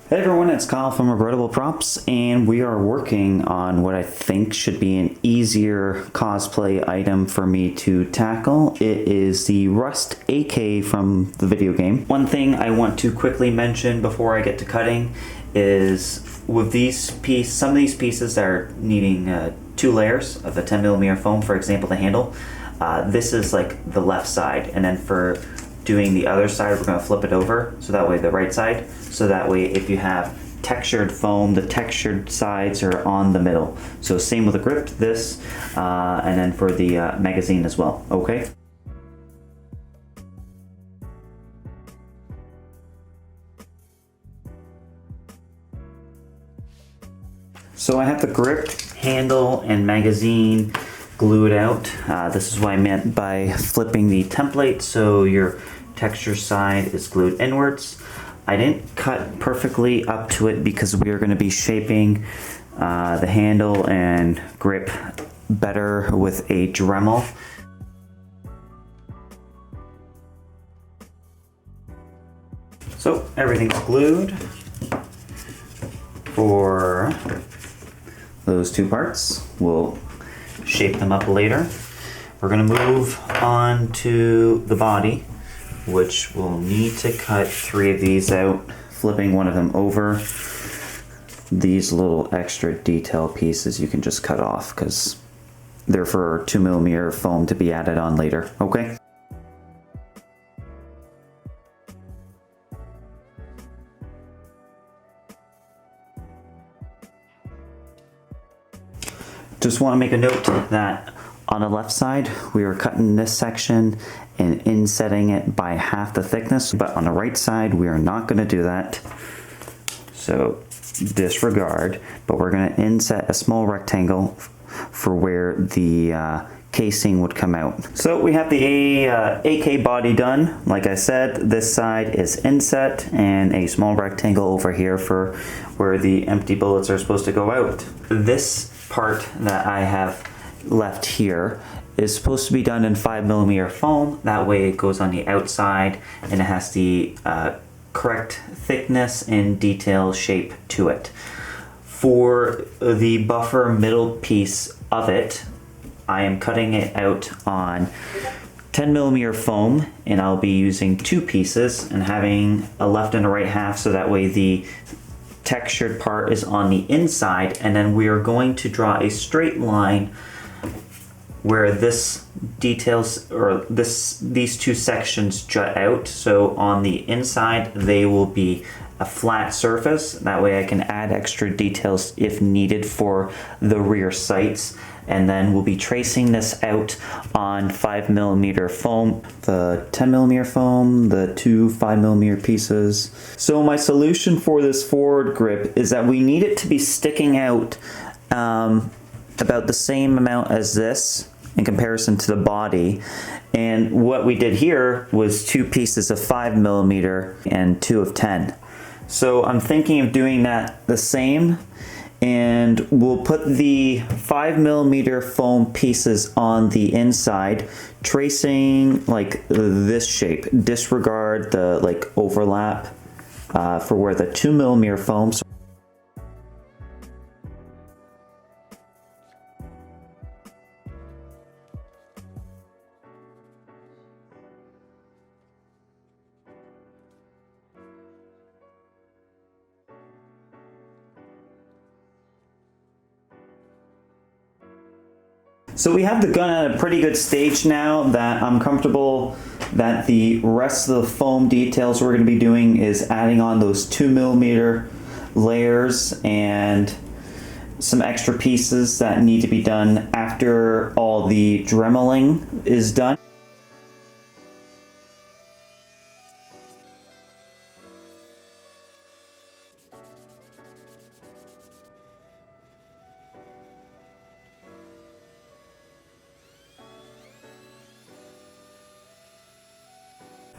Hey everyone, it's Kyle from Regrettable Props, and we are working on what I think should be an easier cosplay item for me to tackle. It is the Rust AK from the video game. One thing I want to quickly mention before I get to cutting is with some of these pieces that are needing 2 layers of a 10mm foam, for example the handle, this is like the left side, and then for doing the other side we're going to flip it over so that way the right side, so that way if you have textured foam, the textured sides are on the middle. So same with the grip, this, and then for the magazine as well, okay? So I have the grip, handle, and magazine glued out. This is what I meant by flipping the template, so your texture side is glued inwards. I didn't cut perfectly up to it because we are going to be shaping the handle and grip better with a Dremel. So everything's glued for those 2 parts. We'll shape them up later. We're going to move on to the body, which we'll need to cut 3 of these out, flipping one of them over. These little extra detail pieces you can just cut off because they're for 2mm foam to be added on later, okay? Just want to make a note that on the left side, we are cutting this section and insetting it by half the thickness, but on the right side, we are not going to do that. So disregard, but we're going to inset a small rectangle for where the casing would come out. So we have the AK body done. Like I said, this side is inset and a small rectangle over here for where the empty bullets are supposed to go out. This part that I have left here is supposed to be done in 5mm foam. That way it goes on the outside and it has the correct thickness and detail shape to it. For the buffer middle piece of it, I am cutting it out on 10mm foam, and I'll be using 2 pieces and having a left and a right half, so that way the textured part is on the inside, and then we are going to draw a straight line where this details, or these 2 sections jut out. So on the inside they will be a flat surface. That way I can add extra details if needed for the rear sights. And then we'll be tracing this out on 5mm foam, the 10mm foam, the 2 5mm pieces. So my solution for this forward grip is that we need it to be sticking out about the same amount as this in comparison to the body. And what we did here was 2 pieces of 5mm and 2 of 10. So I'm thinking of doing that the same, and we'll put the 5mm foam pieces on the inside, tracing like this shape. Disregard the like overlap for where the 2mm foam. So we have the gun at a pretty good stage now that I'm comfortable that the rest of the foam details we're going to be doing is adding on those 2mm layers and some extra pieces that need to be done after all the dremeling is done.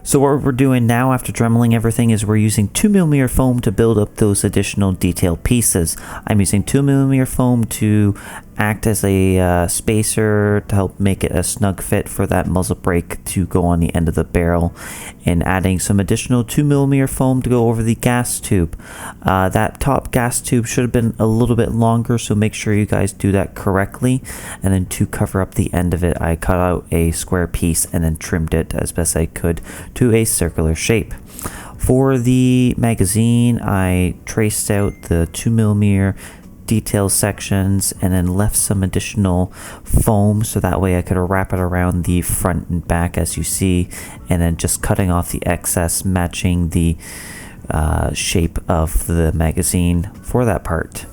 So what we're doing now after dremeling everything is we're using 2mm foam to build up those additional detail pieces. I'm using 2mm foam to act as a spacer to help make it a snug fit for that muzzle brake to go on the end of the barrel, and adding some additional 2mm foam to go over the gas tube. That top gas tube should have been a little bit longer, so make sure you guys do that correctly. And then to cover up the end of it, I cut out a square piece and then trimmed it as best I could to a circular shape. For the magazine, I traced out the 2mm detail sections and then left some additional foam so that way I could wrap it around the front and back as you see, and then just cutting off the excess, matching the shape of the magazine for that part.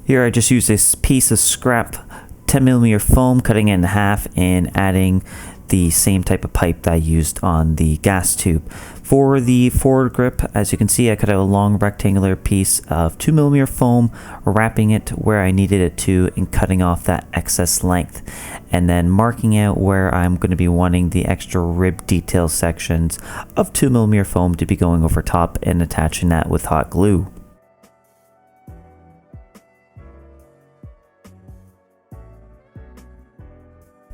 Here I just used this piece of scrap 10mm foam, cutting it in half and adding the same type of pipe that I used on the gas tube. For the forward grip, as you can see, I cut out a long rectangular piece of 2mm foam, wrapping it where I needed it to and cutting off that excess length, and then marking out where I'm going to be wanting the extra rib detail sections of 2mm foam to be going over top and attaching that with hot glue.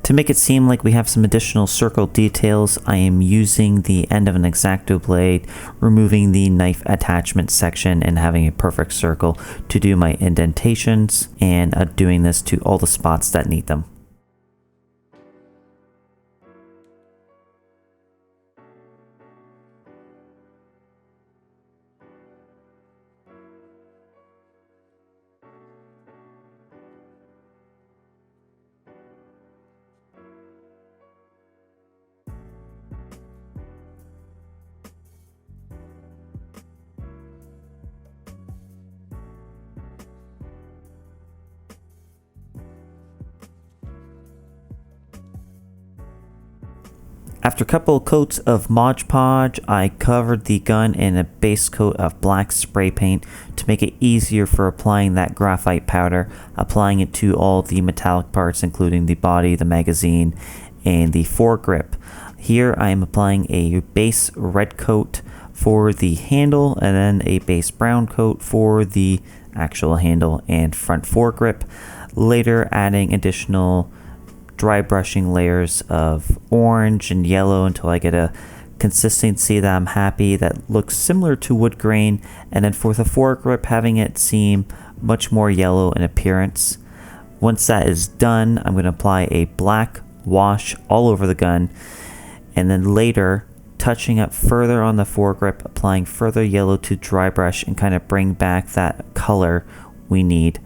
To make it seem like we have some additional circle details, I am using the end of an X-Acto blade, removing the knife attachment section and having a perfect circle to do my indentations, and doing this to all the spots that need them. After a couple of coats of Modge Podge, I covered the gun in a base coat of black spray paint to make it easier for applying that graphite powder, applying it to all the metallic parts including the body, the magazine, and the foregrip. Here I am applying a base red coat for the handle and then a base brown coat for the actual handle and front foregrip. Later adding additional dry brushing layers of orange and yellow until I get a consistency that I'm happy that looks similar to wood grain, and then for the foregrip having it seem much more yellow in appearance. Once that is done, I'm going to apply a black wash all over the gun, and then later touching up further on the foregrip, applying further yellow to dry brush and kind of bring back that color we need.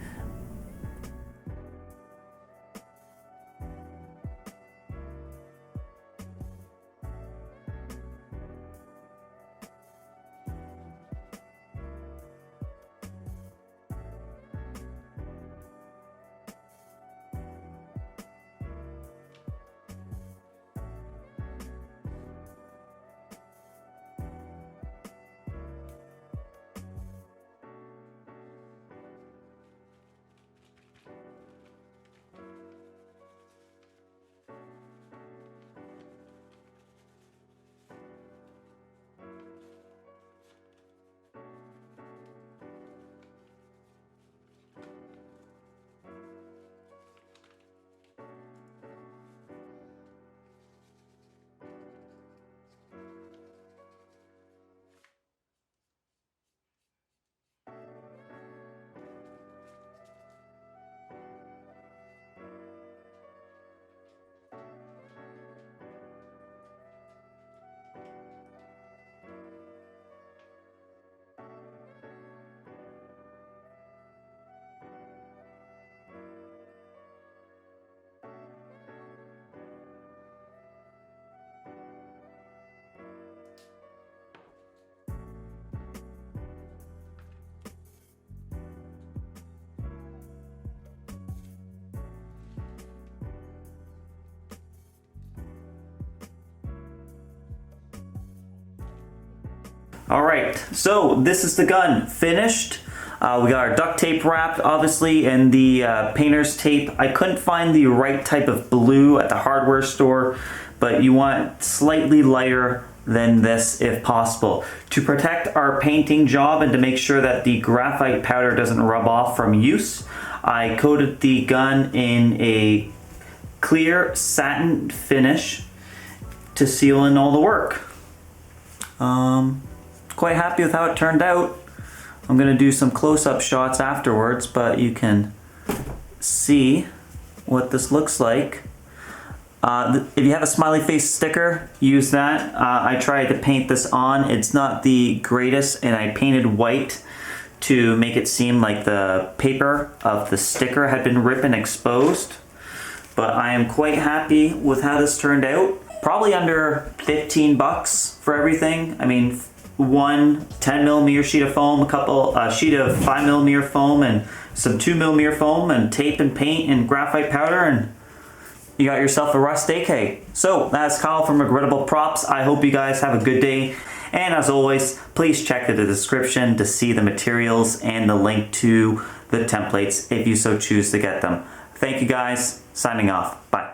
Alright, so this is the gun finished. We got our duct tape wrapped, obviously, and the painter's tape. I couldn't find the right type of blue at the hardware store, but you want slightly lighter than this if possible. To protect our painting job and to make sure that the graphite powder doesn't rub off from use, I coated the gun in a clear satin finish to seal in all the work. Quite happy with how it turned out. I'm gonna do some close-up shots afterwards, but you can see what this looks like. If you have a smiley face sticker, use that. I tried to paint this on. It's not the greatest, and I painted white to make it seem like the paper of the sticker had been ripped and exposed. But I am quite happy with how this turned out. Probably under 15 bucks for everything. I mean, one 10mm sheet of foam, a sheet of 5mm foam, and some 2mm foam, and tape and paint and graphite powder, and you got yourself a Rust AK. So that's Kyle from Regrettable Props. I hope you guys have a good day. And as always, please check the description to see the materials and the link to the templates if you so choose to get them. Thank you guys. Signing off. Bye.